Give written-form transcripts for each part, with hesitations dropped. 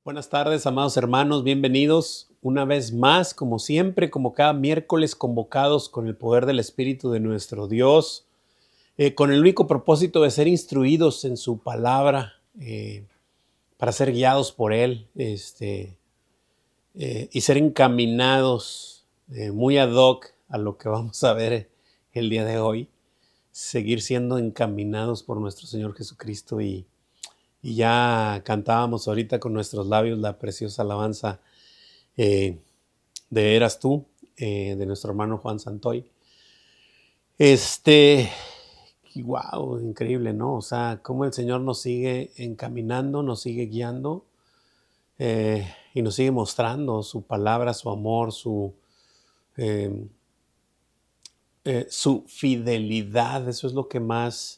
Buenas tardes, amados hermanos, bienvenidos una vez más, como siempre, como cada miércoles, convocados con el poder del Espíritu de nuestro Dios, con el único propósito de ser instruidos en su palabra, para ser guiados por Él, y ser encaminados muy ad hoc a lo que vamos a ver el día de hoy, seguir siendo encaminados por nuestro Señor Jesucristo y ya cantábamos ahorita con nuestros labios la preciosa alabanza de Eras tú, de nuestro hermano Juan Santoy. Wow, increíble, ¿no? O sea, cómo el Señor nos sigue encaminando, nos sigue guiando y nos sigue mostrando su palabra, su amor, eh, su fidelidad. Eso es lo que más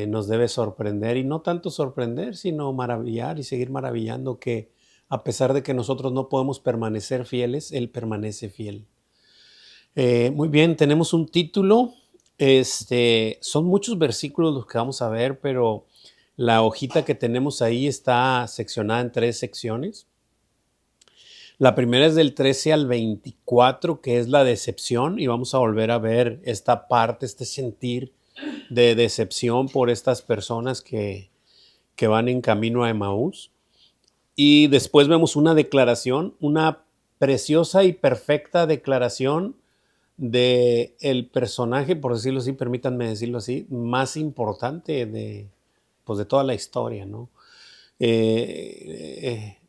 nos debe sorprender, y no tanto sorprender, sino maravillar y seguir maravillando que a pesar de que nosotros no podemos permanecer fieles, Él permanece fiel. Muy bien, tenemos un título. Son muchos versículos los que vamos a ver, pero la hojita que tenemos ahí está seccionada en 3 secciones. La primera es del 13 al 24, que es la decepción, y vamos a volver a ver esta parte, este sentir de decepción por estas personas que van en camino a Emaús. Y después vemos una declaración, una preciosa y perfecta declaración de el personaje, por decirlo así, permítanme decirlo así, más importante de toda la historia, ¿no?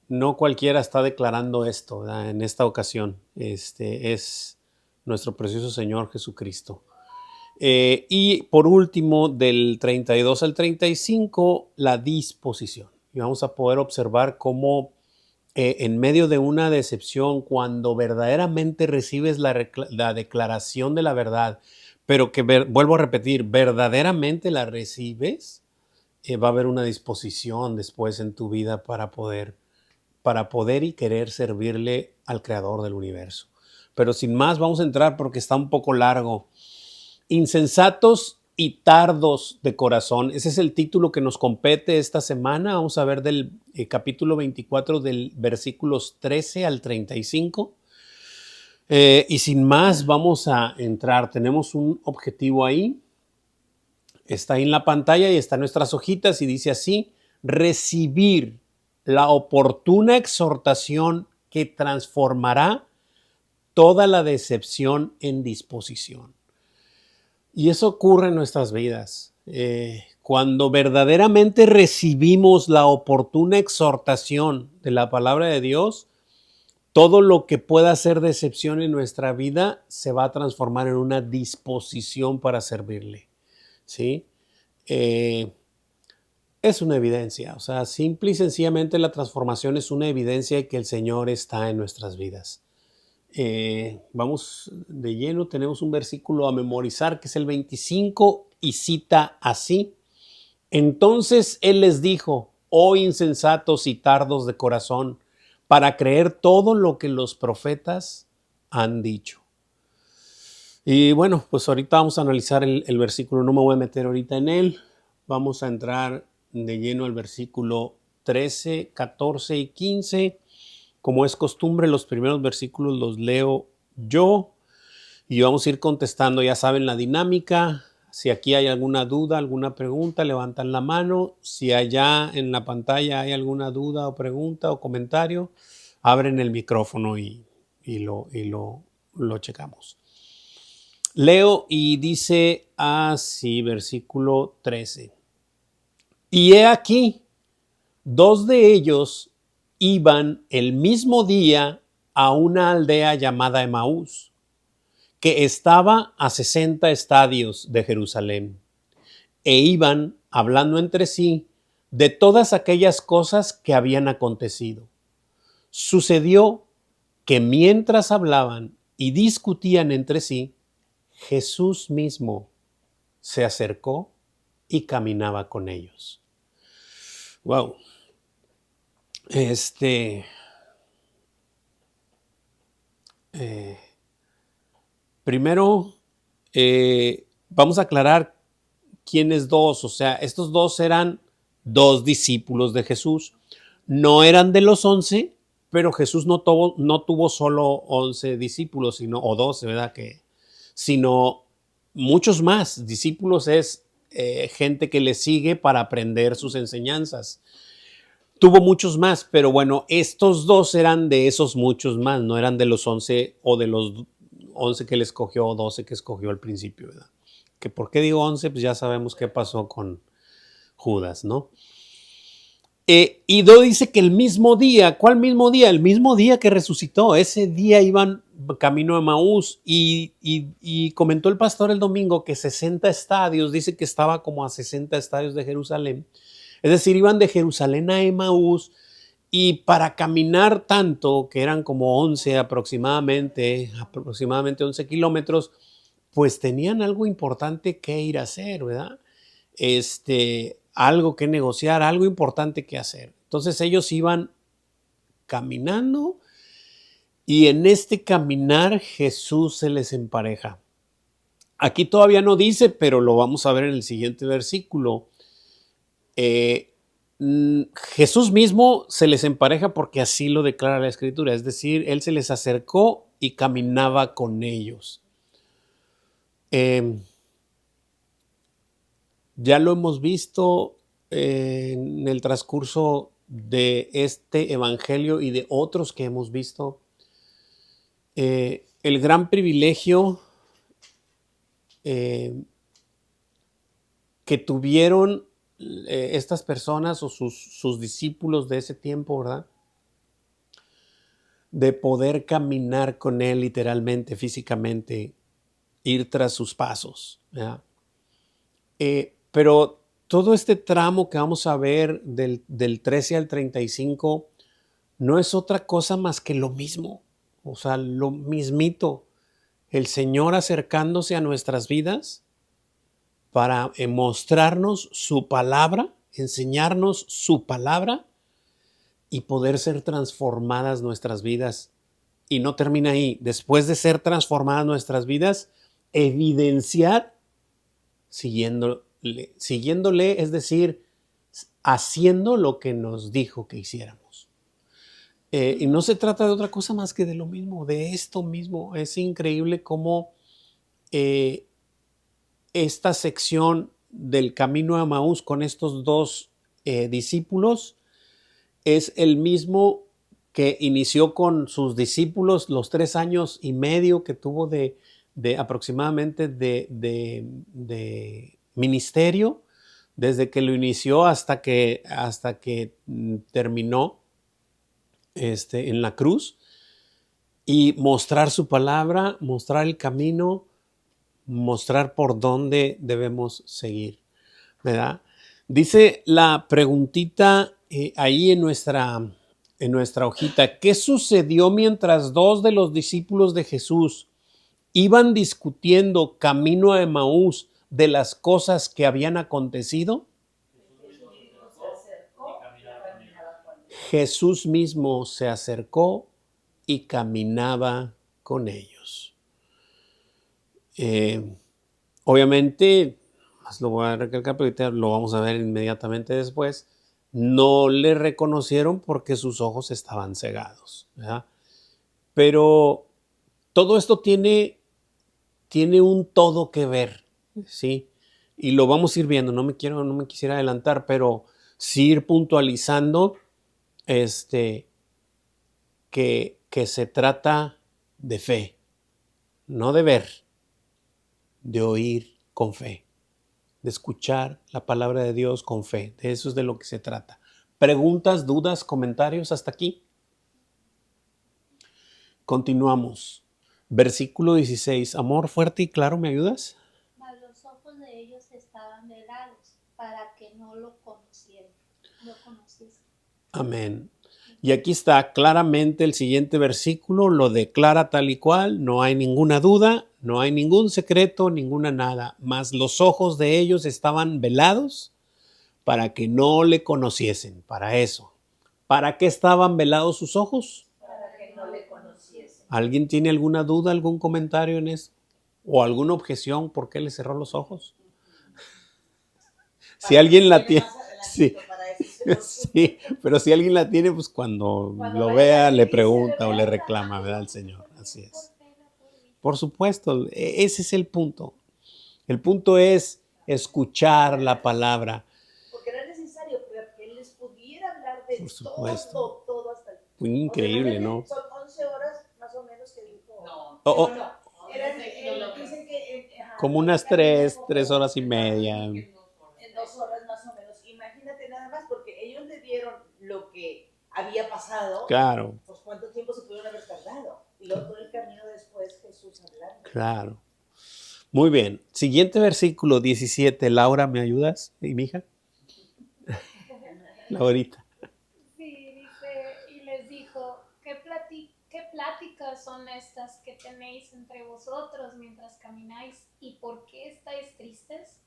No cualquiera está declarando esto, ¿verdad? En esta ocasión. Es nuestro precioso Señor Jesucristo. Y por último, del 32 al 35, la disposición. Y vamos a poder observar cómo en medio de una decepción, cuando verdaderamente recibes la declaración de la verdad, pero que vuelvo a repetir, verdaderamente la recibes, va a haber una disposición después en tu vida para poder y querer servirle al Creador del universo. Pero sin más, vamos a entrar porque está un poco largo. Insensatos y tardos de corazón. Ese es el título que nos compete esta semana. Vamos a ver del capítulo 24, del versículos 13 al 35. Y sin más, vamos a entrar. Tenemos un objetivo ahí. Está ahí en la pantalla y está en nuestras hojitas y dice así: recibir la oportuna exhortación que transformará toda la decepción en disposición. Y eso ocurre en nuestras vidas. Cuando verdaderamente recibimos la oportuna exhortación de la palabra de Dios, todo lo que pueda ser decepción en nuestra vida se va a transformar en una disposición para servirle, ¿sí? Es una evidencia, o sea, simple y sencillamente la transformación es una evidencia de que el Señor está en nuestras vidas. Vamos de lleno, tenemos un versículo a memorizar que es el 25 y cita así: entonces Él les dijo: oh insensatos y tardos de corazón, para creer todo lo que los profetas han dicho. Y bueno, pues ahorita vamos a analizar el versículo, no me voy a meter ahorita en él, vamos a entrar de lleno al versículo 13, 14 y 15. Como es costumbre, los primeros versículos los leo yo y vamos a ir contestando. Ya saben la dinámica. Si aquí hay alguna duda, alguna pregunta, levantan la mano. Si allá en la pantalla hay alguna duda o pregunta o comentario, abren el micrófono y lo checamos. Leo y dice así, versículo 13. Y he aquí, 2 de ellos iban el mismo día a una aldea llamada Emaús, que estaba a 60 estadios de Jerusalén, e iban hablando entre sí de todas aquellas cosas que habían acontecido. Sucedió que mientras hablaban y discutían entre sí, Jesús mismo se acercó y caminaba con ellos. Wow. Primero, vamos a aclarar quiénes dos. O sea, estos dos eran 2 discípulos de Jesús. No eran de los 11, pero Jesús no tuvo solo 11 discípulos, o 12, ¿verdad? Sino muchos más. Discípulos es gente que le sigue para aprender sus enseñanzas. Tuvo muchos más, pero bueno, estos dos eran de esos muchos más, no eran de los 11 o de los 11 que le escogió o 12 que escogió al principio, ¿verdad? Que por qué digo 11, pues ya sabemos qué pasó con Judas, ¿no? Y dice que el mismo día, ¿cuál mismo día? El mismo día que resucitó, ese día iban camino a Emaús y comentó el pastor el domingo que 60 estadios, dice que estaba como a 60 estadios de Jerusalén, es decir, iban de Jerusalén a Emaús y para caminar tanto, que eran como 11 aproximadamente 11 kilómetros, pues tenían algo importante que ir a hacer, ¿verdad? Algo que negociar, algo importante que hacer. Entonces ellos iban caminando y en este caminar Jesús se les empareja. Aquí todavía no dice, pero lo vamos a ver en el siguiente versículo. Jesús mismo se les empareja porque así lo declara la Escritura, es decir, Él se les acercó y caminaba con ellos. Ya lo hemos visto en el transcurso de este evangelio y de otros que hemos visto. El gran privilegio que tuvieron estas personas o sus discípulos de ese tiempo, ¿verdad? De poder caminar con Él literalmente, físicamente, ir tras sus pasos, ¿verdad? Pero todo este tramo que vamos a ver del 13 al 35 no es otra cosa más que lo mismo, o sea, lo mismito. El Señor acercándose a nuestras vidas para mostrarnos su palabra, enseñarnos su palabra y poder ser transformadas nuestras vidas. Y no termina ahí. Después de ser transformadas nuestras vidas, evidenciar siguiéndole, es decir, haciendo lo que nos dijo que hiciéramos. Y no se trata de otra cosa más que de lo mismo, de esto mismo. Es increíble cómo esta sección del camino a Emaús con estos dos discípulos es el mismo que inició con sus discípulos los 3 años y medio que tuvo de aproximadamente de ministerio, desde que lo inició hasta que terminó en la cruz, y mostrar su palabra, mostrar el camino, mostrar por dónde debemos seguir, ¿verdad? Dice la preguntita ahí en nuestra hojita, ¿qué sucedió mientras dos de los discípulos de Jesús iban discutiendo camino a Emaús de las cosas que habían acontecido? Jesús mismo se acercó y caminaba con ellos. Obviamente, lo voy a recalcar porque lo vamos a ver inmediatamente después, no le reconocieron porque sus ojos estaban cegados, ¿verdad? Pero todo esto tiene un todo que ver, ¿sí? Y lo vamos a ir viendo, no me quisiera adelantar, pero sí ir puntualizando que se trata de fe, no de ver, de oír con fe, de escuchar la palabra de Dios con fe. De eso es de lo que se trata. ¿Preguntas, dudas, comentarios hasta aquí? Continuamos. Versículo 16. Amor fuerte y claro, ¿me ayudas? Mas los ojos de ellos estaban velados para que no lo conociesen. Amén. Y aquí está claramente el siguiente versículo, lo declara tal y cual, no hay ninguna duda, no hay ningún secreto, ninguna nada, mas los ojos de ellos estaban velados para que no le conociesen, para eso. ¿Para qué estaban velados sus ojos? Para que no le conociesen. ¿Alguien tiene alguna duda, algún comentario en eso? ¿O alguna objeción por qué le cerró los ojos? Si alguien la tiene, sí. Sí, pero si alguien la tiene, pues cuando lo vea le pregunta o le reclama, ¿verdad? Al Señor, así es. Por supuesto, ese es el punto. El punto es escuchar la palabra. Porque era necesario que Él les pudiera hablar de Por supuesto. todo hasta el Fue increíble, ¿no? Son 11 horas más o menos que dijo. No, Dicen que como unas 3 horas y media. En 2 horas más o menos. Imagínate nada más, porque ellos le dieron lo que había pasado. Claro. Pues cuánto tiempo se pudieron haber tardado. Y luego todo el camino después Jesús hablando. Claro. Muy bien. Siguiente versículo 17. Laura, ¿me ayudas? ¿Y mi hija? Laurita. Sí, dice, y les dijo, ¿qué pláticas son estas que tenéis entre vosotros mientras camináis? ¿Y por qué estáis tristes?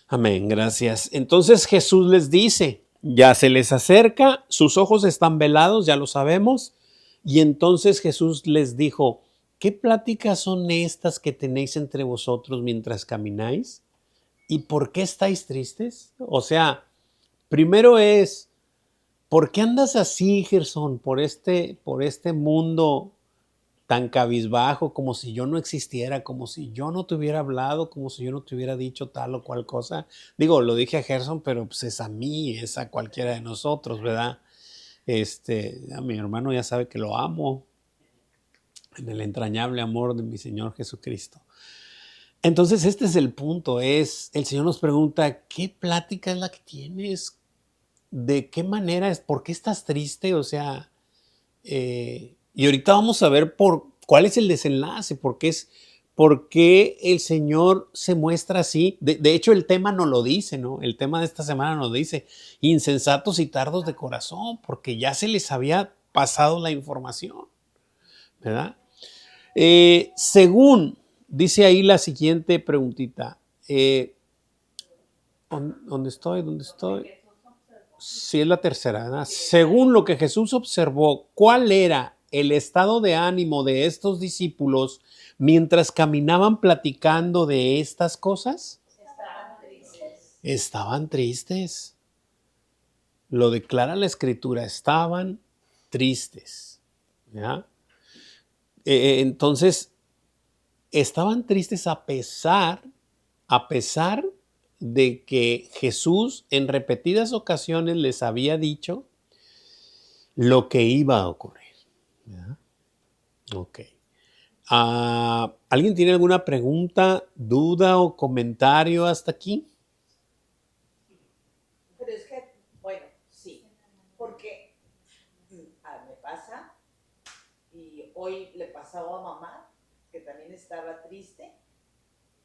Amén, gracias. Entonces Jesús les dice, ya se les acerca, sus ojos están velados, ya lo sabemos. Y entonces Jesús les dijo, ¿qué pláticas son estas que tenéis entre vosotros mientras camináis? ¿Y por qué estáis tristes? O sea, primero es, ¿por qué andas así, Gerson, por este mundo tan cabizbajo, como si yo no existiera, como si yo no te hubiera hablado, como si yo no te hubiera dicho tal o cual cosa? Digo, lo dije a Gerson, pero pues es a mí, es a cualquiera de nosotros, ¿verdad? A mi hermano ya sabe que lo amo en el entrañable amor de mi Señor Jesucristo. Entonces este es el punto, el Señor nos pregunta, ¿qué plática es la que tienes? ¿De qué manera es? ¿Por qué estás triste? O sea, y ahorita vamos a ver cuál es el desenlace, por qué el Señor se muestra así. De hecho, el tema no lo dice, ¿no? El tema de esta semana nos dice, insensatos y tardos de corazón, porque ya se les había pasado la información, ¿verdad? Según, dice ahí la siguiente preguntita, ¿dónde estoy? Sí, es la tercera, ¿verdad? Según lo que Jesús observó, ¿cuál era el estado de ánimo de estos discípulos mientras caminaban platicando de estas cosas? Estaban tristes. Lo declara la Escritura, estaban tristes. ¿Ya? Entonces, estaban tristes a pesar de que Jesús en repetidas ocasiones les había dicho lo que iba a ocurrir. ¿Ya? Ok. ¿Alguien tiene alguna pregunta, duda o comentario hasta aquí? Pero es que, bueno, sí, porque me pasa, y hoy le pasaba a mamá, que también estaba triste.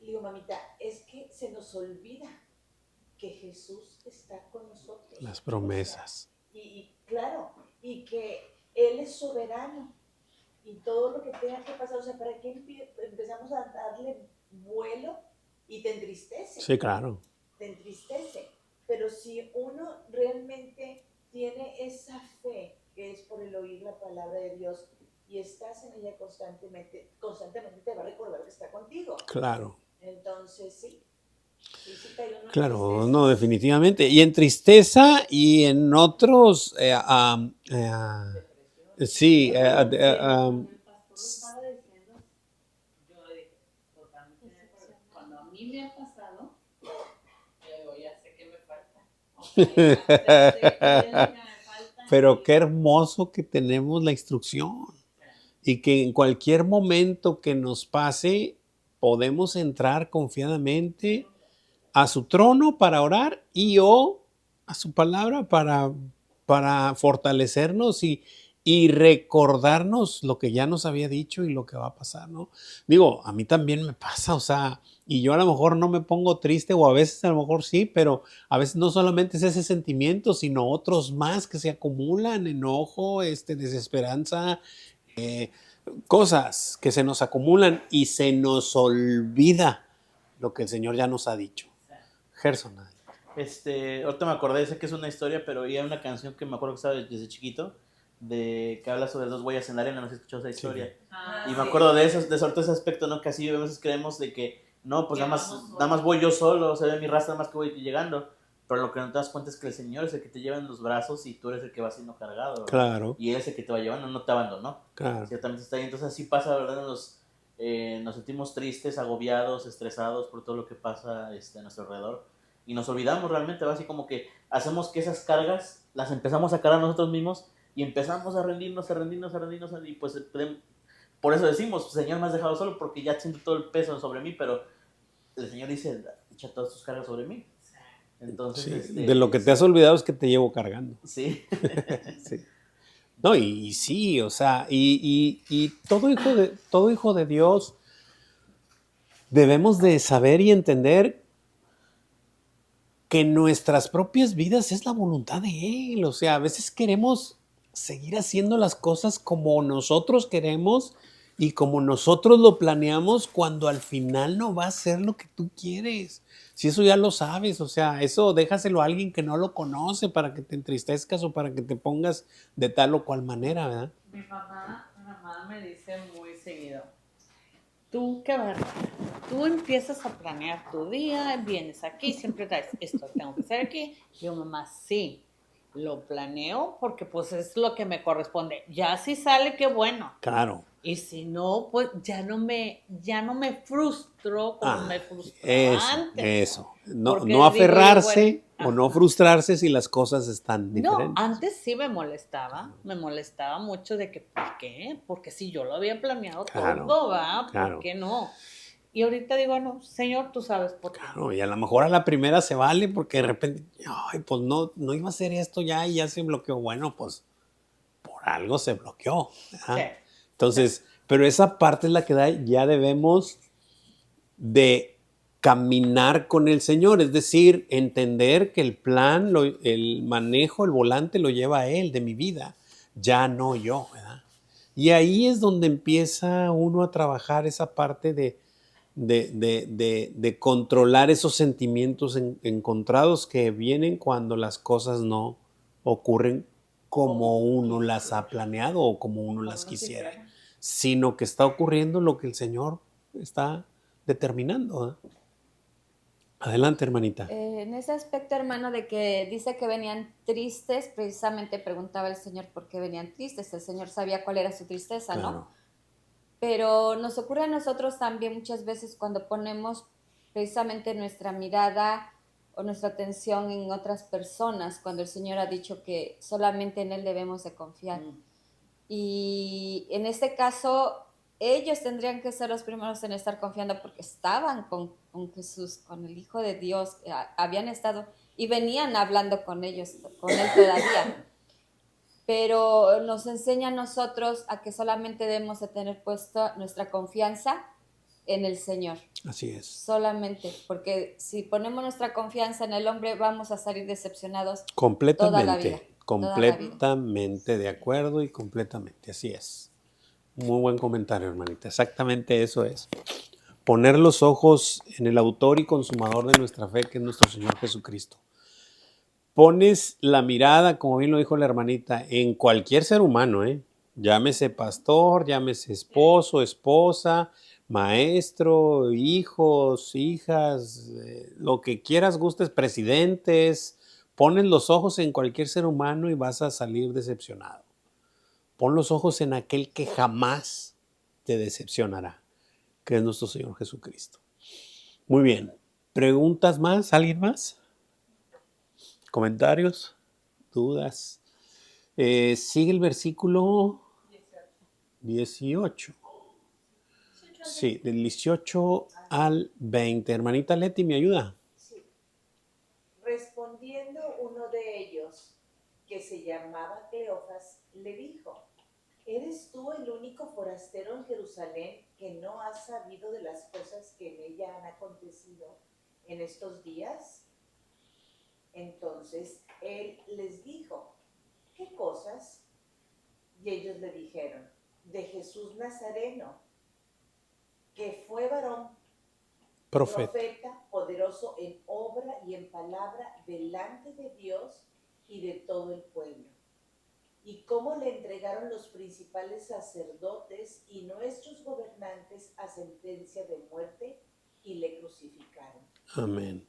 Le digo, mamita, es que se nos olvida que Jesús está con nosotros. Las promesas. O sea, y claro, y que Él es soberano. Y todo lo que tenga que pasar, o sea, ¿para qué empezamos a darle vuelo y te entristece? Sí, claro. Te entristece. Pero si uno realmente tiene esa fe, que es por el oír la palabra de Dios, y estás en ella constantemente te va a recordar que está contigo. Claro. Entonces, sí. Claro, no, definitivamente. Y en tristeza y en otros, sí, cuando a mí me ha pasado, ya sé que me falta. Pero qué hermoso que tenemos la instrucción y que en cualquier momento que nos pase podemos entrar confiadamente a su trono para orar o a su palabra para fortalecernos y recordarnos lo que ya nos había dicho y lo que va a pasar, ¿no? Digo, a mí también me pasa, o sea, y yo a lo mejor no me pongo triste o a veces a lo mejor sí, pero a veces no solamente es ese sentimiento, sino otros más que se acumulan, enojo, desesperanza, cosas que se nos acumulan y se nos olvida lo que el Señor ya nos ha dicho. Gerson. Ahorita me acordé, sé que es una historia, pero hay una canción que me acuerdo que estaba desde chiquito, que habla sobre dos huellas en la arena, no sé si escuchado esa historia. Sí. Y me acuerdo de ese aspecto, ¿no? Que así a veces creemos de que, no, pues nada más voy yo solo, se ve mi rastro, nada más que voy llegando. pero lo que no te das cuenta es que el Señor es el que te lleva en los brazos y tú eres el que va siendo cargado, ¿verdad? Claro, Y Él es el que te va llevando, no te abandonó. claro. Ciertamente está ahí. Entonces así pasa, ¿verdad? Nos sentimos tristes, agobiados, estresados por todo lo que pasa a nuestro alrededor. Y nos olvidamos realmente, ¿verdad? Así como que hacemos que esas cargas las empezamos a cargar nosotros mismos y empezamos a rendirnos, y pues por eso decimos, Señor, me has dejado solo porque ya siento todo el peso sobre mí, pero el Señor dice, echa todas tus cargas sobre mí. Entonces, Sí, de lo que te has olvidado es que te llevo cargando. Sí. Sí. No, y sí, o sea, y todo hijo de Dios debemos de saber y entender que nuestras propias vidas es la voluntad de Él. O sea, a veces queremos seguir haciendo las cosas como nosotros queremos y como nosotros lo planeamos cuando al final no va a ser lo que tú quieres. Si eso ya lo sabes, o sea, eso déjaselo a alguien que no lo conoce para que te entristezcas o para que te pongas de tal o cual manera, ¿verdad? Mi mamá me dice muy seguido, tú qué verdad, tú empiezas a planear tu día, vienes aquí, siempre traes esto, tengo que hacer aquí. Yo, mamá, sí, lo planeo porque pues es lo que me corresponde. Ya si sale, qué bueno. Claro. Y si no, pues ya no me frustro como me frustraba antes. Eso. No, Porque no digo yo, aferrarse bueno, o no ajá. frustrarse si las cosas están No, diferentes. antes sí me molestaba mucho de que, ¿por qué? Porque si yo lo había planeado Claro, todo, ¿va? claro. ¿Por qué no? Y ahorita digo, no, Señor, tú sabes por qué. Claro, y a lo mejor a la primera se vale porque de repente, ay, pues no iba a hacer esto ya y ya se bloqueó. Bueno, pues por algo se bloqueó. ¿Verdad? Sí. Entonces, pero esa parte es la que ya debemos de caminar con el Señor, es decir, entender que el plan, el manejo, el volante lo lleva a Él de mi vida, ya no yo, ¿verdad? Y ahí es donde empieza uno a trabajar esa parte de controlar esos sentimientos encontrados que vienen cuando las cosas no ocurren como uno las ha planeado o como uno las quisiera, sino que está ocurriendo lo que el Señor está determinando. ¿Eh? Adelante, hermanita. En ese aspecto, hermano, de que dice que venían tristes, precisamente preguntaba el Señor por qué venían tristes. El Señor sabía cuál era su tristeza, Claro. ¿no? Pero nos ocurre a nosotros también muchas veces cuando ponemos precisamente nuestra mirada o nuestra atención en otras personas, cuando el Señor ha dicho que solamente en Él debemos de confiar. Y en este caso, ellos tendrían que ser los primeros en estar confiando porque estaban con Jesús, con el Hijo de Dios, habían estado y venían hablando con ellos, con Él todavía. Pero nos enseña a nosotros a que solamente debemos de tener puesta nuestra confianza en el Señor. Así es. Solamente, porque si ponemos nuestra confianza en el hombre, vamos a salir decepcionados Completamente. toda la vida. Completamente de acuerdo y completamente, así es. Muy buen comentario, hermanita. Exactamente eso es. Poner los ojos en el autor y consumador de nuestra fe, que es nuestro Señor Jesucristo. Pones la mirada, como bien lo dijo la hermanita, en cualquier ser humano, ¿eh? Llámese pastor, llámese esposo, esposa, maestro, hijos, hijas, lo que quieras, gustes, presidentes. Pones los ojos en cualquier ser humano y vas a salir decepcionado. Pon los ojos en aquel que jamás te decepcionará, que es nuestro Señor Jesucristo. Muy bien. ¿Preguntas más? ¿Alguien más? ¿Comentarios? ¿Dudas? Sigue el versículo 18. Sí, del 18 al 20. Hermanita Leti, ¿me ayuda? Sí. Respondiendo uno de ellos, que se llamaba Cleofas, le dijo, ¿eres tú el único forastero en Jerusalén que no has sabido de las cosas que en ella han acontecido en estos días? Entonces él les dijo, ¿qué cosas? Y ellos le dijeron, de Jesús Nazareno, que fue varón profeta, poderoso en obra y en palabra delante de Dios y de todo el pueblo. Y cómo le entregaron los principales sacerdotes y nuestros gobernantes a sentencia de muerte y le crucificaron. Amén.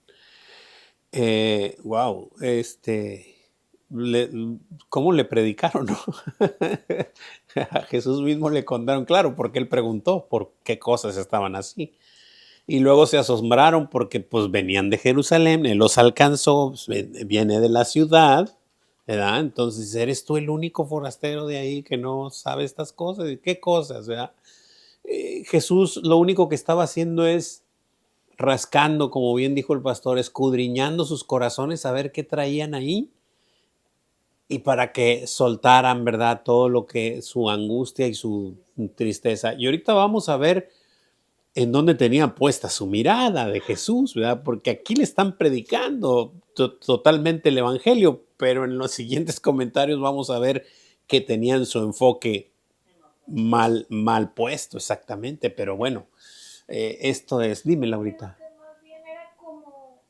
Wow, le- ¿cómo le predicaron, no? A Jesús mismo le contaron, claro, porque él preguntó por qué cosas estaban así. Y luego se asombraron porque pues venían de Jerusalén, él los alcanzó, pues, viene de la ciudad, ¿verdad? Entonces, ¿eres tú el único forastero de ahí que no sabe estas cosas? ¿Y qué cosas, verdad? Jesús lo único que estaba haciendo es rascando, como bien dijo el pastor, escudriñando sus corazones a ver qué traían ahí y para que soltaran, ¿verdad? Todo lo que su angustia y su tristeza. Y ahorita vamos a ver en dónde tenían puesta su mirada de Jesús, ¿verdad? Porque aquí le están predicando totalmente el evangelio, pero en los siguientes comentarios vamos a ver que tenían su enfoque mal puesto, exactamente. Pero bueno, esto es, dime, Laurita. Creo que más bien era como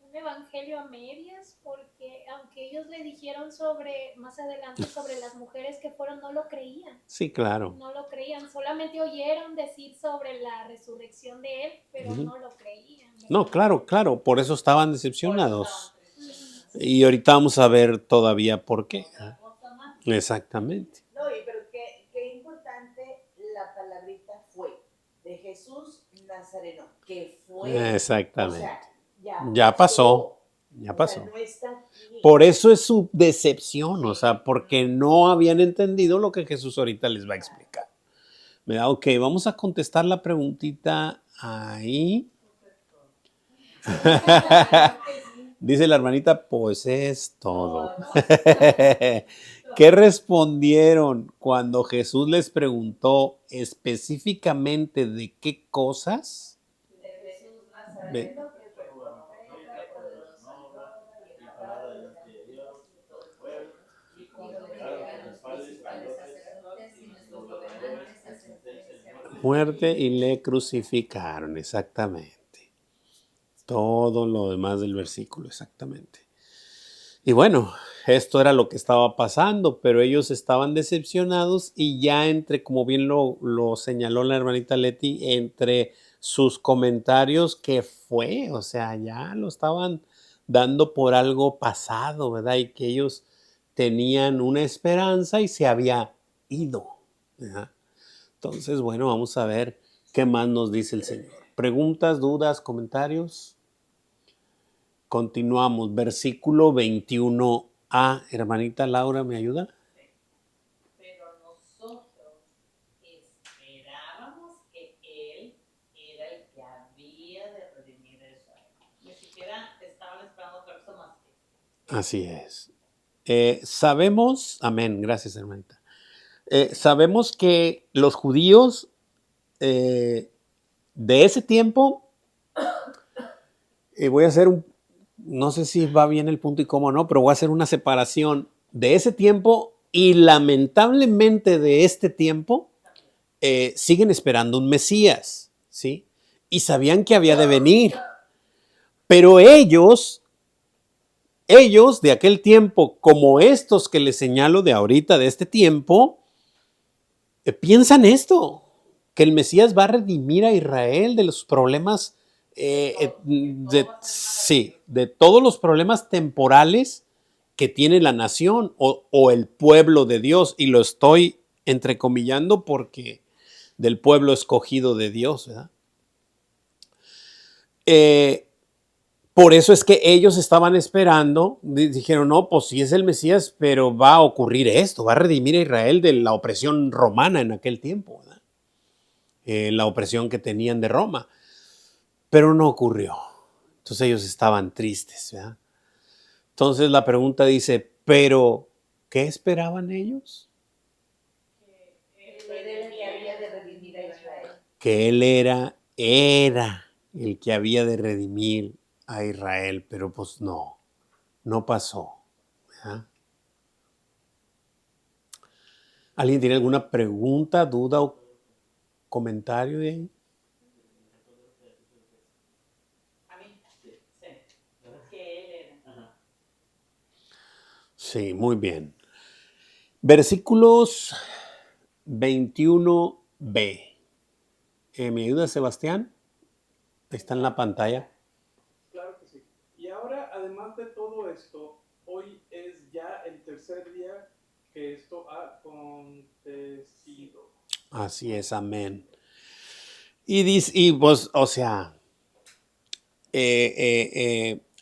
un evangelio a medias, porque aunque ellos le dijeron sobre, más adelante, sobre las mujeres que fueron, no lo creían. Sí, claro. No lo creían, solamente oyeron decir sobre la resurrección de él, pero Ujú. no lo creían. ¿verdad? No, claro, claro, por eso estaban Por eso decepcionados. Ujú. Y ahorita vamos a ver todavía por qué. otra cosa más. Exactamente. No, y pero qué importante la palabrita fue de Jesús Nazareno, que fue. Exactamente. O sea, Ya pasó. Ya O pasó. sea, no está aquí. Por eso es su decepción, o sea, porque no habían entendido lo que Jesús ahorita les va a explicar. ¿Verdad? Ok, vamos a contestar la preguntita ahí. Dice la hermanita, pues es todo. ¿Qué respondieron cuando Jesús les preguntó específicamente de qué cosas? De- Muerte y le crucificaron, exactamente. Todo lo demás del versículo, exactamente. Y bueno, esto era lo que estaba pasando, pero ellos estaban decepcionados y ya entre, como bien lo señaló la hermanita Leti, entre sus comentarios que fue, o sea, ya lo estaban dando por algo pasado, ¿verdad? Y que ellos tenían una esperanza y se había ido, ¿verdad? Entonces, bueno, vamos a ver qué más nos dice el Señor. ¿Preguntas, dudas, comentarios? Continuamos, versículo 21a. Hermanita Laura, ¿me ayuda? Pero nosotros esperábamos que Él era el que había de redimir a Israel. Ni siquiera estaban esperando otra cosa más que. Así es. Sabemos, amén, gracias hermanita. Sabemos que los judíos de ese tiempo, voy a hacer no sé si va bien el punto y cómo no, pero voy a hacer una separación de ese tiempo y lamentablemente de este tiempo, siguen esperando un Mesías, ¿sí? Y sabían que había de venir, pero ellos de aquel tiempo, como estos que les señalo de ahorita, de este tiempo, piensan esto, que el Mesías va a redimir a Israel de los problemas, sí, de todos los problemas temporales que tiene la nación o el pueblo de Dios, y lo estoy entrecomillando porque del pueblo escogido de Dios, ¿verdad? Por eso es que ellos estaban esperando, dijeron, no, pues sí es el Mesías, pero va a ocurrir esto, va a redimir a Israel de la opresión romana en aquel tiempo, ¿verdad? La opresión que tenían de Roma, pero no ocurrió. Entonces ellos estaban tristes, ¿verdad? Entonces la pregunta dice, pero ¿qué esperaban ellos? Él era el que había de redimir a Israel. Que él era el que había de redimir a Israel, pero pues no pasó, ¿verdad? ¿Alguien tiene alguna pregunta, duda o comentario de ahí? A mí, sí, que Él era. Sí, muy bien. Versículos 21b. ¿Me ayuda, Sebastián? Ahí está en la pantalla. Claro que sí. Y ahora, además esto, hoy es ya el tercer día que esto ha acontecido. Así es, amén. Y dice, y pues, o sea,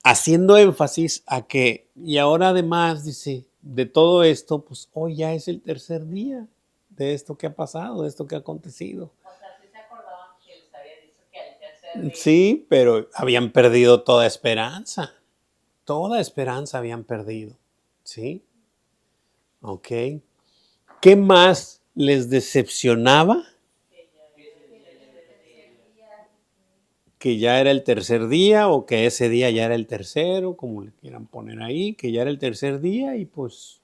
haciendo énfasis a que, y ahora además dice, de todo esto, pues hoy ya es el tercer día de esto que ha pasado, de esto que ha acontecido. O sea, sí se acordaban que les había dicho que al tercer día. Sí, pero habían perdido toda esperanza habían perdido, ¿sí? Ok. ¿Qué más les decepcionaba? Que ya era el tercer día o que ese día ya era el tercero, como le quieran poner ahí, que ya era el tercer día y pues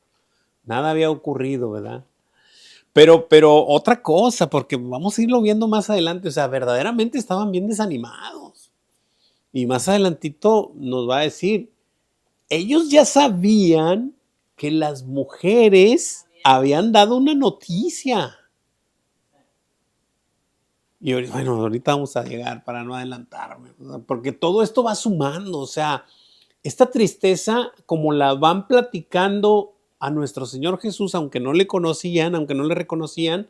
nada había ocurrido, ¿verdad? Pero otra cosa, porque vamos a irlo viendo más adelante, o sea, verdaderamente estaban bien desanimados. Y más adelantito nos va a decir, ellos ya sabían que las mujeres habían dado una noticia. Y bueno, ahorita vamos a llegar para no adelantarme, ¿verdad? Porque todo esto va sumando, o sea, esta tristeza, como la van platicando a nuestro Señor Jesús, aunque no le conocían, aunque no le reconocían,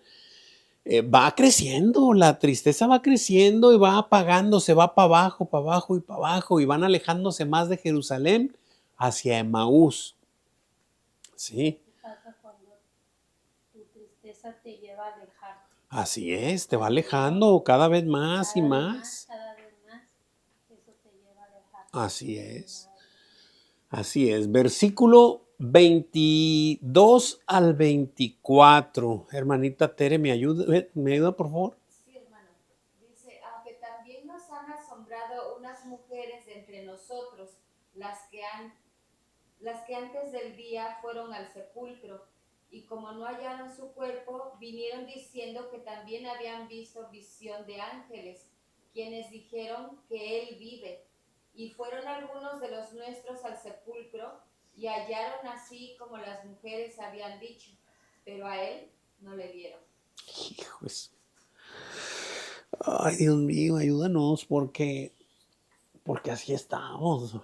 va creciendo, la tristeza va creciendo y va apagándose, va para abajo y para abajo, y van alejándose más de Jerusalén hacia Emaús. ¿Sí? ¿Qué pasa cuando tu tristeza te lleva a alejarte? Así es, te va alejando cada vez más y más. Cada vez más, eso te lleva a alejarte. Así es. Así es. Versículo 22 al 24. Hermanita Tere, ¿me ayuda por favor? Sí, hermano. Dice, aunque también nos han asombrado unas mujeres de entre nosotros, las que antes del día fueron al sepulcro, y como no hallaron su cuerpo, vinieron diciendo que también habían visto visión de ángeles, quienes dijeron que él vive. Y fueron algunos de los nuestros al sepulcro, y hallaron así como las mujeres habían dicho, pero a él no le vieron. Hijos. Ay, Dios mío, ayúdanos porque así estamos.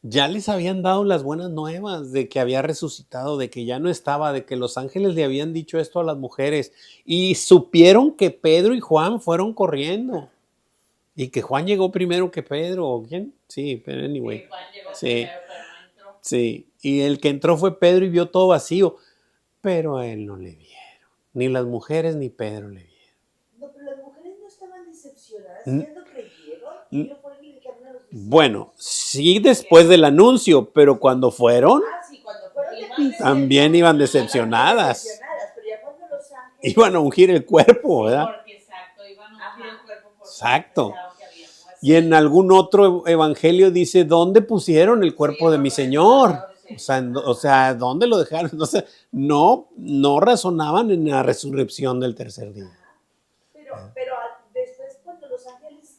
Ya les habían dado las buenas nuevas de que había resucitado, de que ya no estaba, de que los ángeles le habían dicho esto a las mujeres y supieron que Pedro y Juan fueron corriendo y que Juan llegó primero que Pedro, ¿o quién? Sí, pero anyway. Sí, Juan llegó Sí. primero, pero no entró. Sí, y el que entró fue Pedro y vio todo vacío, pero a él no le vieron, ni las mujeres ni Pedro le vieron. No, pero las mujeres no estaban decepcionadas, Mm. ellas no creyeron. Mm. Ellos fueron y le dijeron a los discípulos. Bueno, sí después del anuncio, pero cuando fueron, Ah, sí, cuando fueron de Iban principio, también iban decepcionadas. pero ya cuando los ángeles Iban a ungir el cuerpo, Sí, ¿verdad? porque exacto, iban a ungir el cuerpo por Exacto. pensaron que había muerto. Y en algún otro evangelio dice, ¿dónde pusieron el cuerpo de mi Señor? O sea, ¿dónde lo dejaron? O sea, no razonaban en la resurrección del tercer día. Pero después cuando los ángeles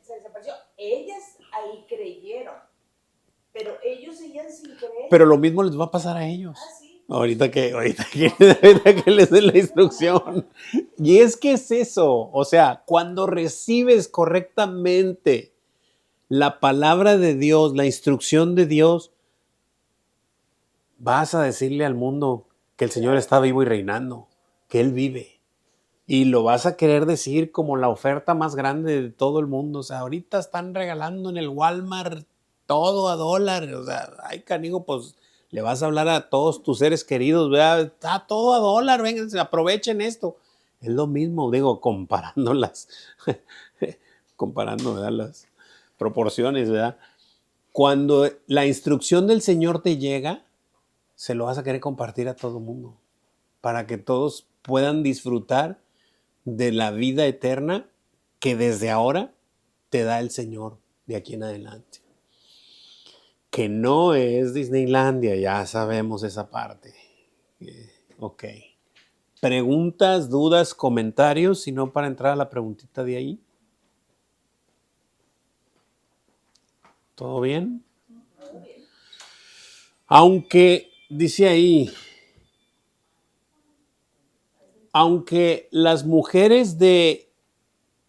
se desapareció, ellas ahí creyeron, pero ellos seguían sin creer. Pero lo mismo les va a pasar a ellos. Ah, sí. Ahorita que les den la instrucción. Y es que es eso, o sea, cuando recibes correctamente la palabra de Dios, la instrucción de Dios, vas a decirle al mundo que el Señor está vivo y reinando, que Él vive. Y lo vas a querer decir como la oferta más grande de todo el mundo. O sea, ahorita están regalando en el Walmart todo a $1. O sea, ay, canijo, pues le vas a hablar a todos tus seres queridos, ¿verdad? Está todo a $1, vengan, aprovechen esto. Es lo mismo, digo, comparando, ¿verdad? Las proporciones, ¿verdad? Cuando la instrucción del Señor te llega, se lo vas a querer compartir a todo el mundo, para que todos puedan disfrutar de la vida eterna que desde ahora te da el Señor de aquí en adelante. Que no es Disneylandia, ya sabemos esa parte. Ok. Preguntas, dudas, comentarios, si no para entrar a la preguntita de ahí. ¿Todo bien? Aunque, dice ahí, aunque las mujeres de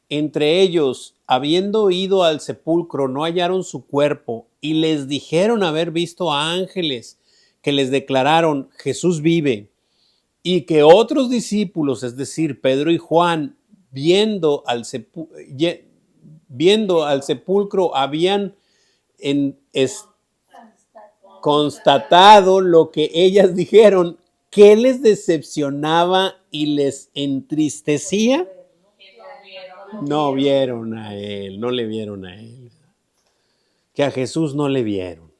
entre ellos, habiendo ido al sepulcro, no hallaron su cuerpo y les dijeron haber visto a ángeles que les declararon, Jesús vive, y que otros discípulos, es decir, Pedro y Juan, viendo al sepulcro, habían constatado lo que ellas dijeron, ¿qué les decepcionaba y les entristecía? No vieron a él, no le vieron a él. Que a Jesús no le vieron.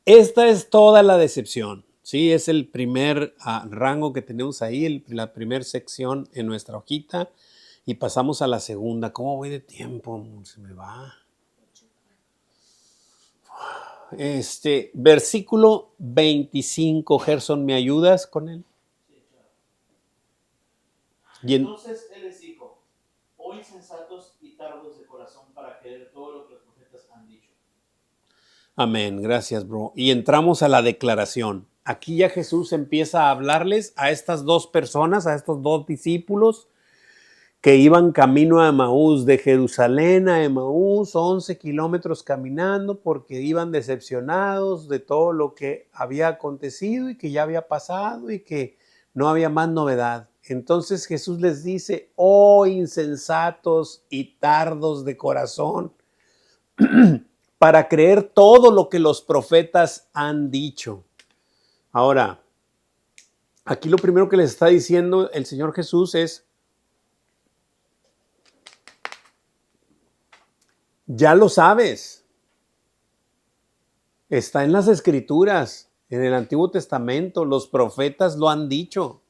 Esta es toda la decepción. Sí, es el primer rango que tenemos ahí, la primera sección en nuestra hojita. Y pasamos a la segunda. ¿Cómo voy de tiempo? Se me va. Versículo 25. Gerson, ¿me ayudas con él? Entonces él les dijo, oh insensatos y tardos de corazón para creer todo lo que los profetas han dicho. Amén, gracias, bro. Y entramos a la declaración. Aquí ya Jesús empieza a hablarles a estas dos personas, a estos dos discípulos que iban camino a Emaús, de Jerusalén a Emaús, 11 kilómetros caminando porque iban decepcionados de todo lo que había acontecido y que ya había pasado y que no había más novedad. Entonces Jesús les dice, oh insensatos y tardos de corazón, para creer todo lo que los profetas han dicho. Ahora, aquí lo primero que les está diciendo el Señor Jesús es, ya lo sabes, está en las Escrituras, en el Antiguo Testamento, los profetas lo han dicho.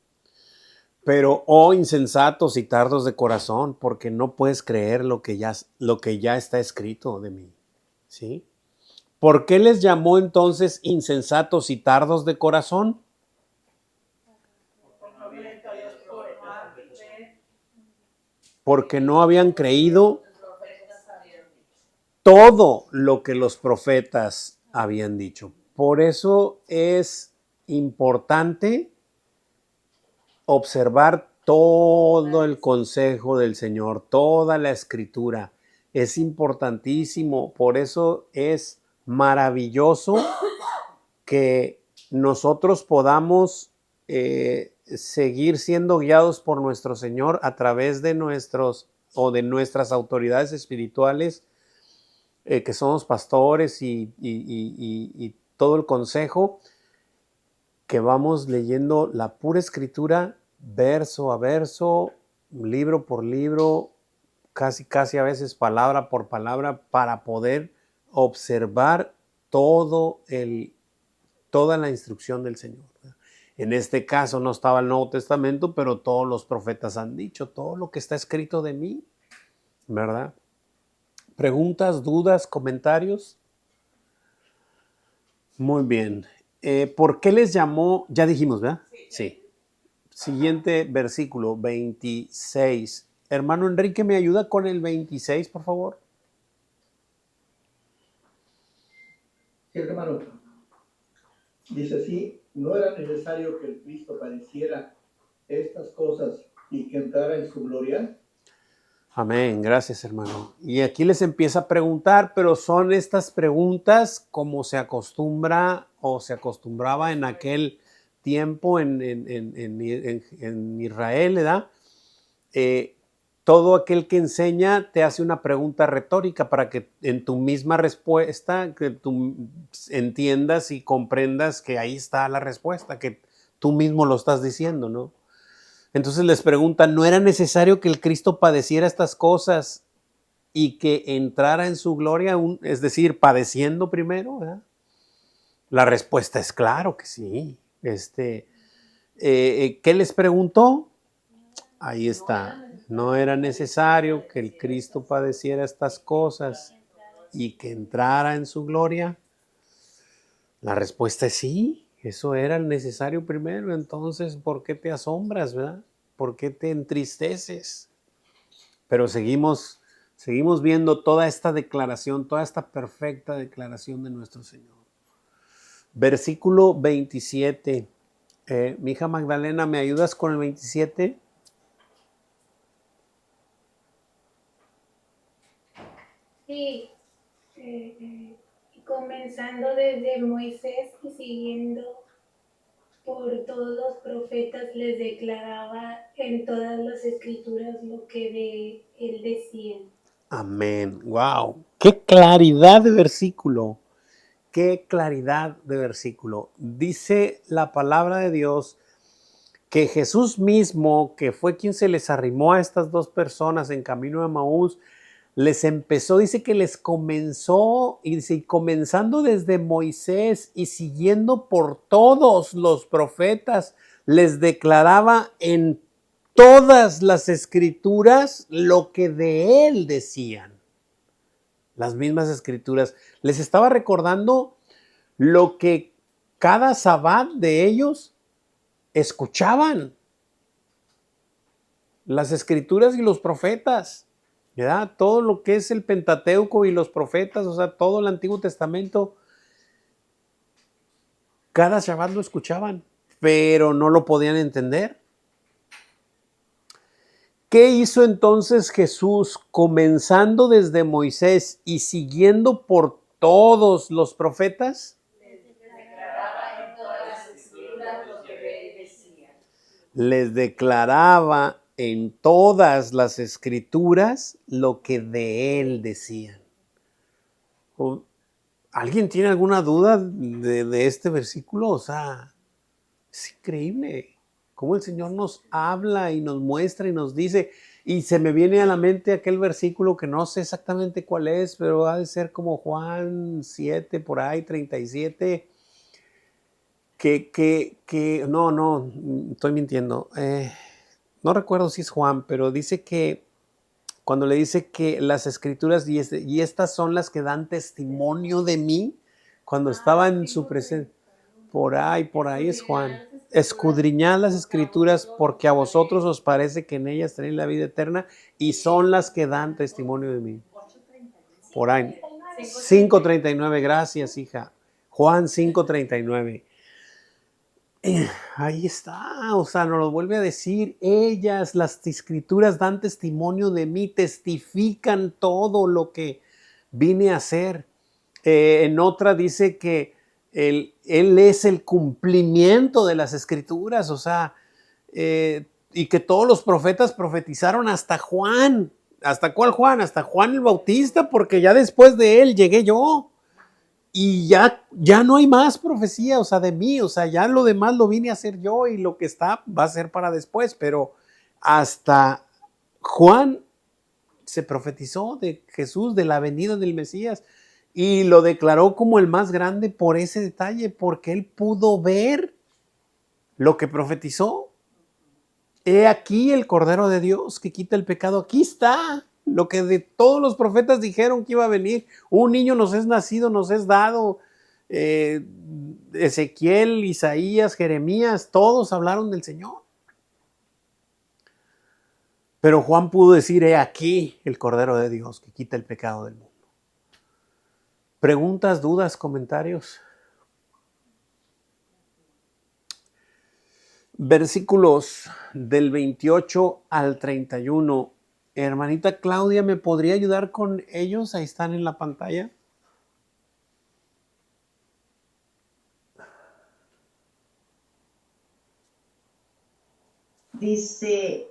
Pero, oh insensatos y tardos de corazón, porque no puedes creer lo que ya está escrito de mí. ¿Sí? ¿Por qué les llamó entonces insensatos y tardos de corazón? Porque no habían creído todo lo que los profetas habían dicho. Por eso es importante observar todo el consejo del Señor, toda la Escritura. Es importantísimo, por eso es maravilloso que nosotros podamos seguir siendo guiados por nuestro Señor a través de nuestras autoridades espirituales, que somos pastores y todo el consejo, que vamos leyendo la pura Escritura, verso a verso, libro por libro, casi a veces palabra por palabra, para poder observar toda la instrucción del Señor. En este caso no estaba el Nuevo Testamento, pero todos los profetas han dicho, todo lo que está escrito de mí, ¿verdad? ¿Preguntas, dudas, comentarios? Muy bien. ¿Por qué les llamó? Ya dijimos, ¿verdad? Sí. Siguiente versículo, 26. Hermano Enrique, ¿me ayuda con el 26, por favor? Sí, hermano. Dice así, no era necesario que el Cristo padeciera estas cosas y que entrara en su gloria. Amén, gracias hermano. Y aquí les empieza a preguntar, pero son estas preguntas como se acostumbra o se acostumbraba en aquel tiempo en Israel, ¿verdad? Todo aquel que enseña te hace una pregunta retórica para que en tu misma respuesta que tú entiendas y comprendas que ahí está la respuesta, que tú mismo lo estás diciendo, ¿no? Entonces les preguntan, ¿no era necesario que el Cristo padeciera estas cosas y que entrara en su gloria, es decir, padeciendo primero? ¿Verdad? La respuesta es claro que sí. ¿Qué les preguntó? Ahí está. No era necesario que el Cristo padeciera estas cosas y que entrara en su gloria. La respuesta es sí, eso era el necesario primero. Entonces, ¿por qué te asombras, verdad? ¿Por qué te entristeces? Pero seguimos viendo toda esta declaración, toda esta perfecta declaración de nuestro Señor. Versículo 27. Mi hija Magdalena, ¿me ayudas con el 27? comenzando desde Moisés y siguiendo por todos los profetas, les declaraba en todas las escrituras lo que de él decían. Amén. Wow. Qué claridad de versículo. Qué claridad de versículo. Dice la palabra de Dios que Jesús mismo, que fue quien se les arrimó a estas dos personas en camino a Maús, les empezó, dice que les comenzó, y dice, y comenzando desde Moisés y siguiendo por todos los profetas, les declaraba en todas las escrituras lo que de él decían. Las mismas escrituras. Les estaba recordando lo que cada sabbat de ellos escuchaban. Las escrituras y los profetas, ¿verdad? Todo lo que es el Pentateuco y los profetas, o sea, todo el Antiguo Testamento, cada Shabbat lo escuchaban, pero no lo podían entender. ¿Qué hizo entonces Jesús comenzando desde Moisés y siguiendo por todos los profetas? Les declaraba en todas las escrituras lo que de él decían. ¿Alguien tiene alguna duda de este versículo? O sea, es increíble cómo el Señor nos habla y nos muestra y nos dice. Y se me viene a la mente aquel versículo que no sé exactamente cuál es, pero ha de ser como Juan 7, por ahí, 37. No, estoy mintiendo. No recuerdo si es Juan, pero dice que cuando le dice que las escrituras y estas son las que dan testimonio de mí, cuando estaba en su presencia, por ahí es Juan. Escudriñad las escrituras porque a vosotros os parece que en ellas tenéis la vida eterna y son las que dan testimonio de mí. Por ahí. 5:39, gracias, hija. Juan 5:39. Ahí está, o sea, nos lo vuelve a decir, ellas, las escrituras dan testimonio de mí, testifican todo lo que vine a hacer. En otra dice que él es el cumplimiento de las escrituras, o sea, y que todos los profetas profetizaron hasta Juan. ¿Hasta cuál Juan? Hasta Juan el Bautista, porque ya después de él llegué yo. Y ya no hay más profecía, o sea, de mí, o sea, ya lo demás lo vine a hacer yo y lo que está va a ser para después, pero hasta Juan se profetizó de Jesús, de la venida del Mesías, y lo declaró como el más grande por ese detalle, porque él pudo ver lo que profetizó. He aquí el Cordero de Dios que quita el pecado, aquí está. Lo que de todos los profetas dijeron que iba a venir. Un niño nos es nacido, nos es dado. Ezequiel, Isaías, Jeremías, todos hablaron del Señor. Pero Juan pudo decir, he aquí el Cordero de Dios que quita el pecado del mundo. ¿Preguntas, dudas, comentarios? Versículos del 28 al 31. Hermanita Claudia, ¿me podría ayudar con ellos? Ahí están en la pantalla. Dice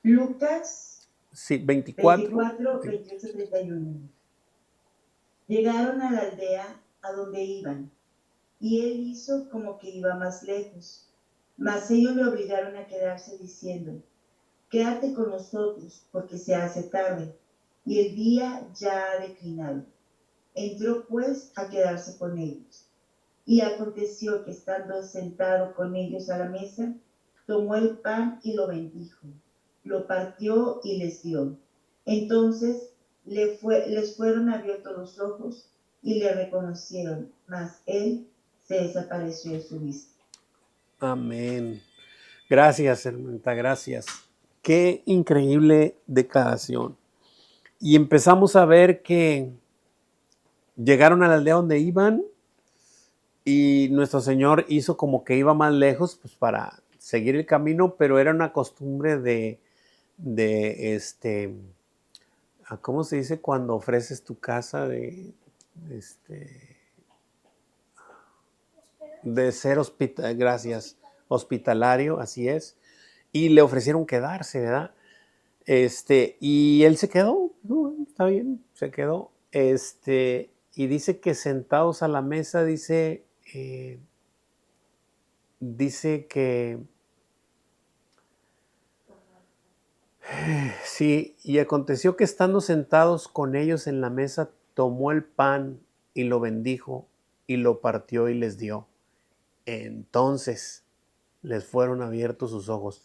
Lucas Sí, 24. 28, 31. Llegaron a la aldea a donde iban, y él hizo como que iba más lejos, mas ellos le obligaron a quedarse diciendo, quédate con nosotros, porque se hace tarde, y el día ya ha declinado. Entró pues a quedarse con ellos. Y aconteció que estando sentado con ellos a la mesa, tomó el pan y lo bendijo, lo partió y les dio. Entonces les fueron abiertos los ojos y le reconocieron, mas él se desapareció de su vista. Amén. Gracias, hermanita, gracias. Qué increíble declaración. Y empezamos a ver que llegaron a la aldea donde iban y nuestro Señor hizo como que iba más lejos, pues para seguir el camino, pero era una costumbre de ¿cómo se dice cuando ofreces tu casa? de ser gracias, hospitalario, así es. Y le ofrecieron quedarse, ¿verdad? Y él se quedó, no, está bien, se quedó. Y dice que sentados a la mesa, dice que sí, y aconteció que estando sentados con ellos en la mesa, tomó el pan y lo bendijo y lo partió y les dio. Entonces les fueron abiertos sus ojos.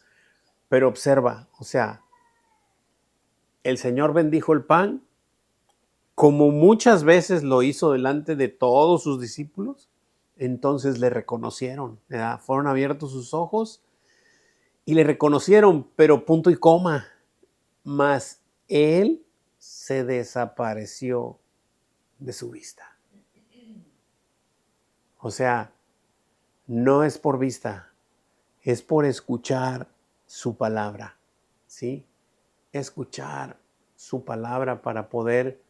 Pero observa, o sea, el Señor bendijo el pan, como muchas veces lo hizo delante de todos sus discípulos. Entonces le reconocieron, ¿verdad? Fueron abiertos sus ojos y le reconocieron, pero punto y coma. Mas él se desapareció de su vista. O sea, no es por vista, es por escuchar su palabra, ¿sí? Escuchar su palabra para poder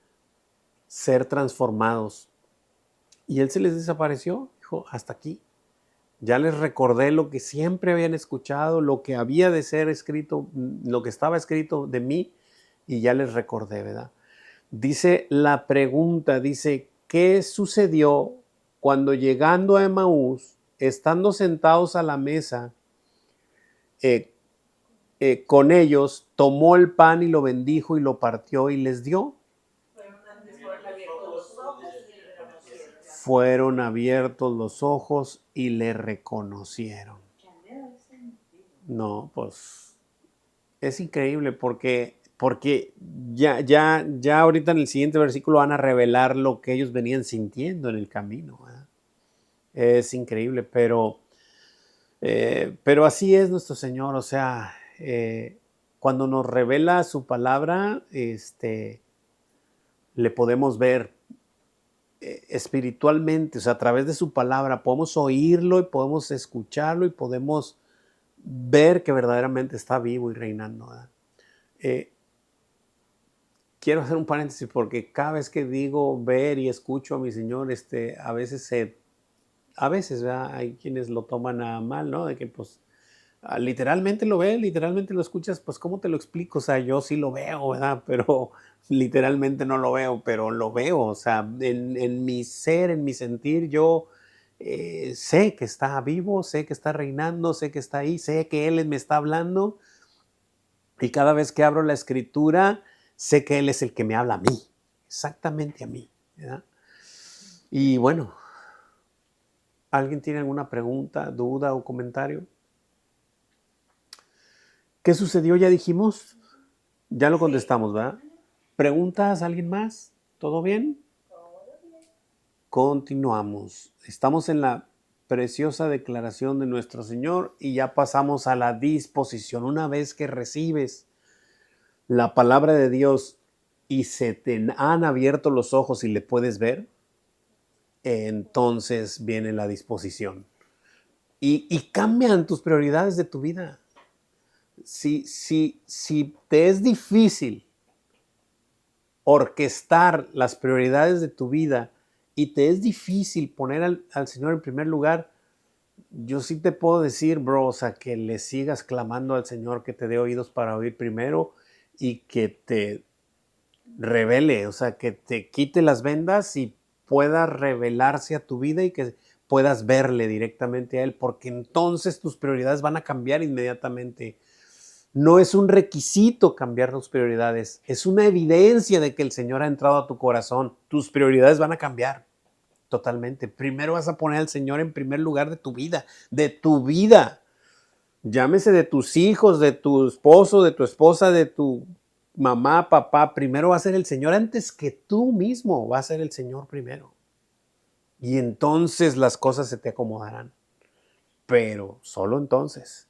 ser transformados. Y él se les desapareció, dijo, hasta aquí. Ya les recordé lo que siempre habían escuchado, lo que había de ser escrito, lo que estaba escrito de mí, y ya les recordé, ¿verdad? Dice la pregunta, dice, ¿qué sucedió cuando llegando a Emaús, estando sentados a la mesa con ellos, tomó el pan y lo bendijo y lo partió y les dio? Fueron abiertos los ojos y le reconocieron. No, pues es increíble porque ya ahorita en el siguiente versículo van a revelar lo que ellos venían sintiendo en el camino, ¿verdad? Es increíble, pero así es nuestro Señor, o sea, cuando nos revela su palabra, le podemos ver espiritualmente, o sea, a través de su palabra podemos oírlo y podemos escucharlo y podemos ver que verdaderamente está vivo y reinando, ¿verdad? Quiero hacer un paréntesis porque cada vez que digo ver y escucho a mi Señor, a veces ¿verdad? Hay quienes lo toman a mal, ¿no? De que pues literalmente lo ves, literalmente lo escuchas, pues ¿cómo te lo explico? O sea, yo sí lo veo, ¿verdad? Pero literalmente no lo veo, pero lo veo, o sea, en mi ser, en mi sentir, yo sé que está vivo, sé que está reinando, sé que está ahí, sé que Él me está hablando y cada vez que abro la escritura, sé que Él es el que me habla a mí, exactamente a mí, ¿verdad? Y bueno, ¿alguien tiene alguna pregunta, duda o comentario? ¿Qué sucedió? Ya dijimos, ya lo contestamos, ¿verdad? ¿Preguntas? ¿Alguien más? ¿Todo bien? Continuamos. Estamos en la preciosa declaración de nuestro Señor y ya pasamos a la disposición. Una vez que recibes la palabra de Dios y se te han abierto los ojos y le puedes ver, entonces viene la disposición. Y cambian tus prioridades de tu vida. Si te es difícil orquestar las prioridades de tu vida y te es difícil poner al Señor en primer lugar, yo sí te puedo decir, bro, o sea, que le sigas clamando al Señor que te dé oídos para oír primero y que te revele, o sea, que te quite las vendas y pueda revelarse a tu vida y que puedas verle directamente a Él, porque entonces tus prioridades van a cambiar inmediatamente. No es un requisito cambiar tus prioridades, es una evidencia de que el Señor ha entrado a tu corazón. Tus prioridades van a cambiar totalmente. Primero vas a poner al Señor en primer lugar de tu vida, de tu vida. Llámese de tus hijos, de tu esposo, de tu esposa, de tu mamá, papá. Primero va a ser el Señor antes que tú mismo. Va a ser el Señor primero. Y entonces las cosas se te acomodarán. Pero solo entonces.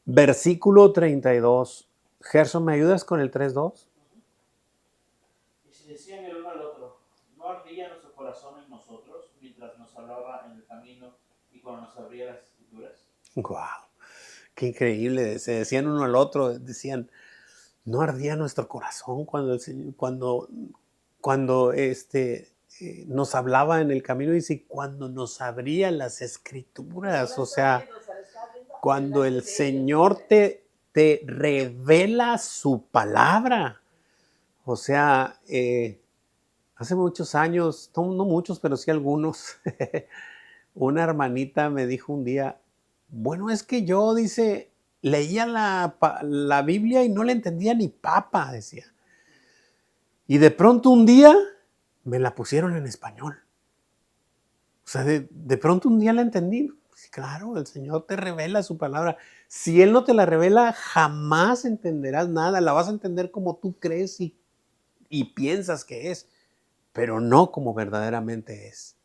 Versículo 32. Gerson, ¿me ayudas con el 3.2? Y si decían el uno al otro, ¿no ardía nuestro corazón en nosotros mientras nos hablaba en el camino y cuando nos abría las escrituras? ¡Wow! ¡Qué increíble! Se decían uno al otro, decían, ¿no ardía nuestro corazón cuando el Señor, cuando nos hablaba en el camino, dice, cuando nos abría las escrituras, o sea, cuando el Señor te revela su palabra. O sea, hace muchos años, no muchos, pero sí algunos, una hermanita me dijo un día, bueno, es que yo, dice, leía la Biblia y no le entendía ni papa, decía. Y de pronto un día me la pusieron en español. O sea, de pronto un día la entendí. Pues claro, el Señor te revela su palabra. Si Él no te la revela, jamás entenderás nada. La vas a entender como tú crees y piensas que es, pero no como verdaderamente es.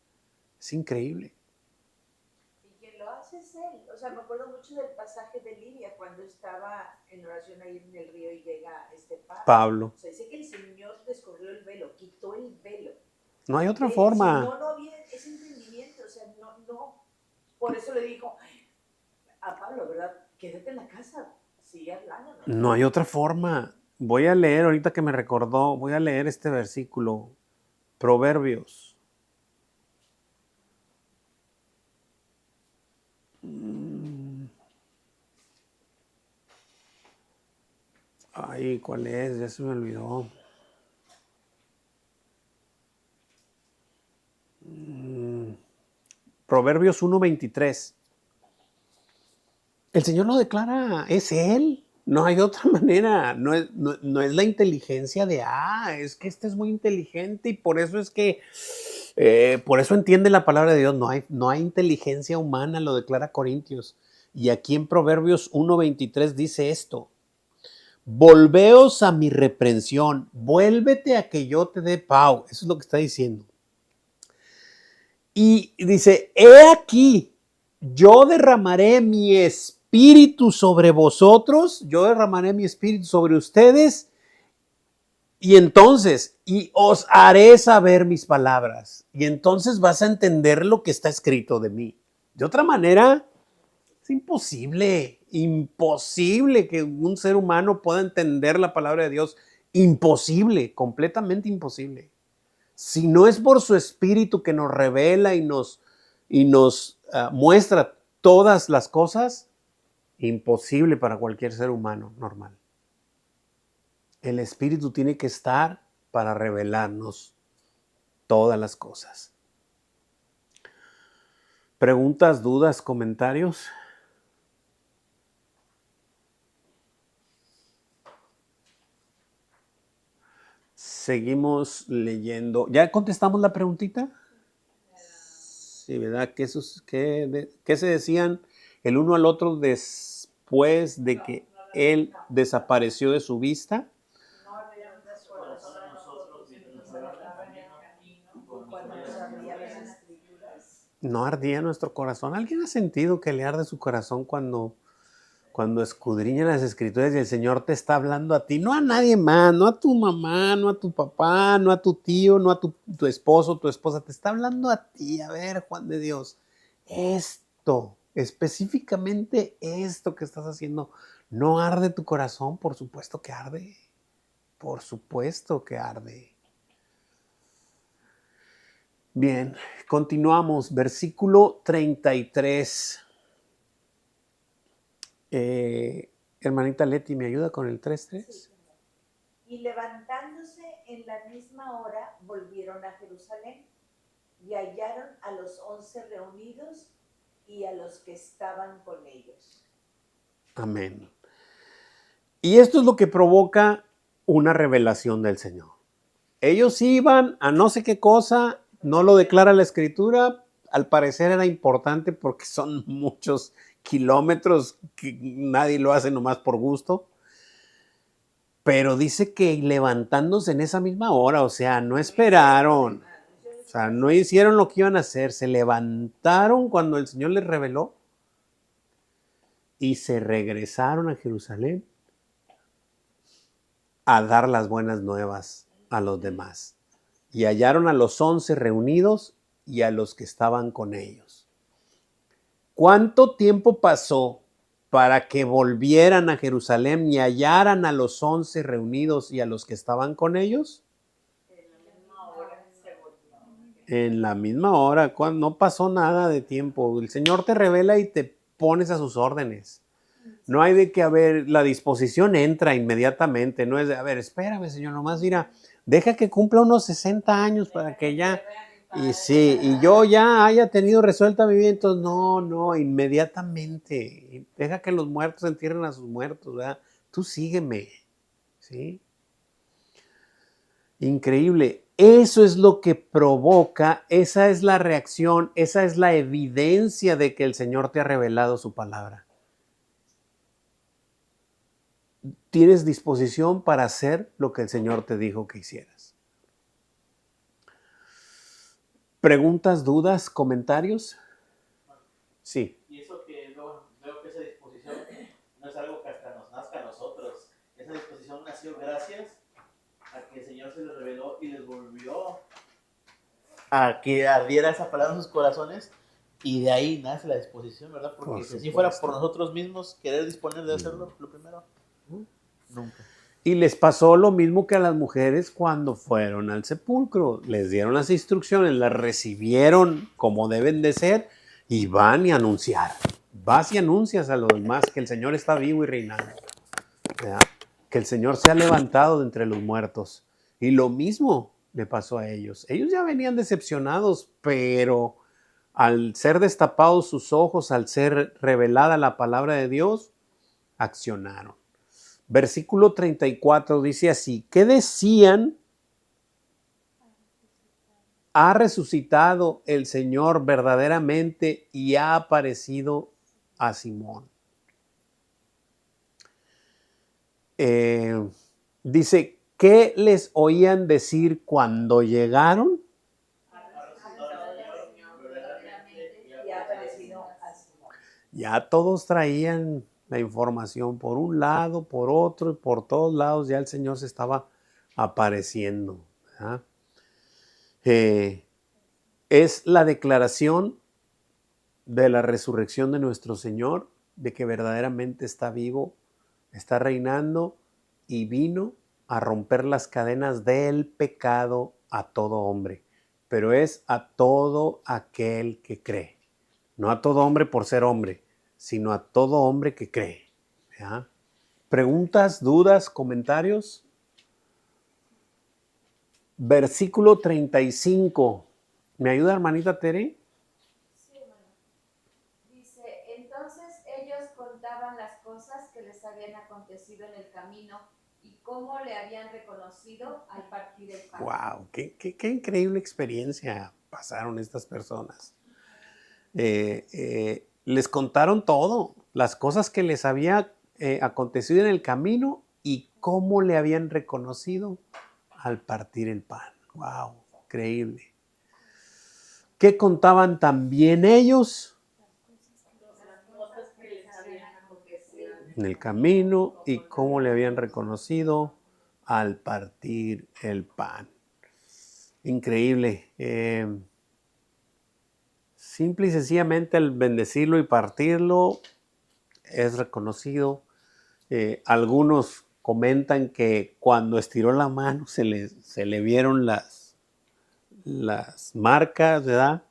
Es increíble. Y quien lo hace es Él. O sea, me acuerdo mucho del pasaje de Lidia cuando estaba en oración ahí en el río y llega Pablo. O sea, dice que el Señor descorrió el velo, quitó el velo. No hay otra forma. Si no había ese entendimiento, o sea, no. Por eso le dijo a Pablo, ¿verdad? Quédate en la casa, sigue hablando. No hay otra forma. Voy a leer, ahorita que me recordó, voy a leer este versículo. Proverbios. Ay, ¿cuál es? Ya se me olvidó. Proverbios 1:23. El Señor lo declara, es Él. No hay otra manera. No es la inteligencia de, es que este es muy inteligente y por eso es que, por eso entiende la palabra de Dios. No hay inteligencia humana, lo declara Corintios. Y aquí en Proverbios 1:23 dice esto. Volveos a mi reprensión, vuélvete a que yo te dé pau. Eso es lo que está diciendo. Y dice, he aquí, yo derramaré mi espíritu sobre vosotros, yo derramaré mi espíritu sobre ustedes, y entonces, y os haré saber mis palabras, y entonces vas a entender lo que está escrito de mí. De otra manera, es imposible que un ser humano pueda entender la palabra de Dios. Imposible, completamente imposible. Si no es por su espíritu que nos revela y nos muestra todas las cosas, imposible para cualquier ser humano normal. El espíritu tiene que estar para revelarnos todas las cosas. ¿Preguntas, dudas, comentarios? Seguimos leyendo. ¿Ya contestamos la preguntita? Sí, ¿verdad? ¿Qué se decían el uno al otro después de que él desapareció de su vista? No ardía nuestro corazón. ¿Alguien ha sentido que le arde su corazón cuando escudriña las escrituras y el Señor te está hablando a ti? No a nadie más, no a tu mamá, no a tu papá, no a tu tío, no a tu esposo, tu esposa. Te está hablando a ti. A ver, Juan de Dios, esto, específicamente esto que estás haciendo, ¿no arde tu corazón? Por supuesto que arde. Por supuesto que arde. Bien, continuamos. Versículo 33. Hermanita Leti, ¿me ayuda con el 3:3? Sí. Y levantándose en la misma hora, volvieron a Jerusalén y hallaron a los 11 reunidos y a los que estaban con ellos. Amén. Y esto es lo que provoca una revelación del Señor. Ellos iban a no sé qué cosa, no lo declara la Escritura, al parecer era importante porque son muchos kilómetros que nadie lo hace nomás por gusto, pero dice que levantándose en esa misma hora, o sea, no esperaron, o sea, no hicieron lo que iban a hacer, se levantaron cuando el Señor les reveló y se regresaron a Jerusalén a dar las buenas nuevas a los demás. Y hallaron a los 11 reunidos y a los que estaban con ellos. ¿Cuánto tiempo pasó para que volvieran a Jerusalén y hallaran a los 11 reunidos y a los que estaban con ellos? En la misma hora, cuando no pasó nada de tiempo. El Señor te revela y te pones a sus órdenes. No hay de que, a ver, la disposición entra inmediatamente. No es de, a ver, espérame, Señor, nomás mira, deja que cumpla unos 60 años para que ya... Y sí, y yo ya haya tenido resuelta mi vida, entonces no, inmediatamente. Deja que los muertos entierren a sus muertos, ¿verdad? Tú sígueme, ¿sí? Increíble. Eso es lo que provoca, esa es la reacción, esa es la evidencia de que el Señor te ha revelado su palabra. Tienes disposición para hacer lo que el Señor te dijo que hicieras. ¿Preguntas, dudas, comentarios? Sí. Y eso que veo que esa disposición no es algo que hasta nos nazca a nosotros. Esa disposición nació gracias a que el Señor se les reveló y les volvió a que ardiera esa palabra en sus corazones. Y de ahí nace la disposición, ¿verdad? Porque si así fuera por nosotros mismos, querer disponer de hacerlo, lo primero, nunca. Y les pasó lo mismo que a las mujeres cuando fueron al sepulcro. Les dieron las instrucciones, las recibieron como deben de ser y van y anunciar. Vas y anuncias a los demás que el Señor está vivo y reinando, ¿verdad? Que el Señor se ha levantado de entre los muertos. Y lo mismo le pasó a ellos. Ellos ya venían decepcionados, pero al ser destapados sus ojos, al ser revelada la palabra de Dios, accionaron. Versículo 34 dice así, ¿qué decían? Ha resucitado el Señor verdaderamente y ha aparecido a Simón. Dice, ¿qué les oían decir cuando llegaron? Ya todos traían la información por un lado, por otro y por todos lados. Ya el Señor se estaba apareciendo, ¿verdad? Es la declaración de la resurrección de nuestro Señor, de que verdaderamente está vivo, está reinando y vino a romper las cadenas del pecado a todo hombre, pero es a todo aquel que cree. No a todo hombre por ser hombre, sino a todo hombre que cree. ¿Ya? ¿Preguntas, dudas, comentarios? Versículo 35. ¿Me ayuda, hermanita Tere? Sí, hermano. Dice, entonces ellos contaban las cosas que les habían acontecido en el camino y cómo le habían reconocido al partir el pan. ¡Wow! ¡Qué increíble experiencia pasaron estas personas! Les contaron todo, las cosas que les había acontecido en el camino y cómo le habían reconocido al partir el pan. ¡Wow! Increíble. ¿Qué contaban también ellos? En el camino y cómo le habían reconocido al partir el pan. Increíble. Simple y sencillamente al bendecirlo y partirlo es reconocido. Algunos comentan que cuando estiró la mano se le vieron las marcas, ¿verdad?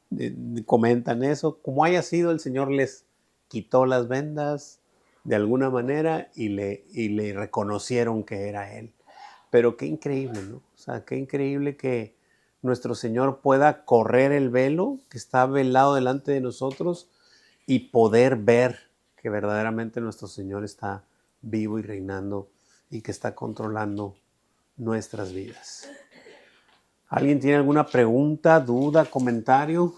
Comentan eso. Como haya sido, el Señor les quitó las vendas de alguna manera y le reconocieron que era Él. Pero qué increíble, ¿no? O sea, qué increíble que nuestro Señor pueda correr el velo que está velado delante de nosotros y poder ver que verdaderamente nuestro Señor está vivo y reinando y que está controlando nuestras vidas. ¿Alguien tiene alguna pregunta, duda, comentario?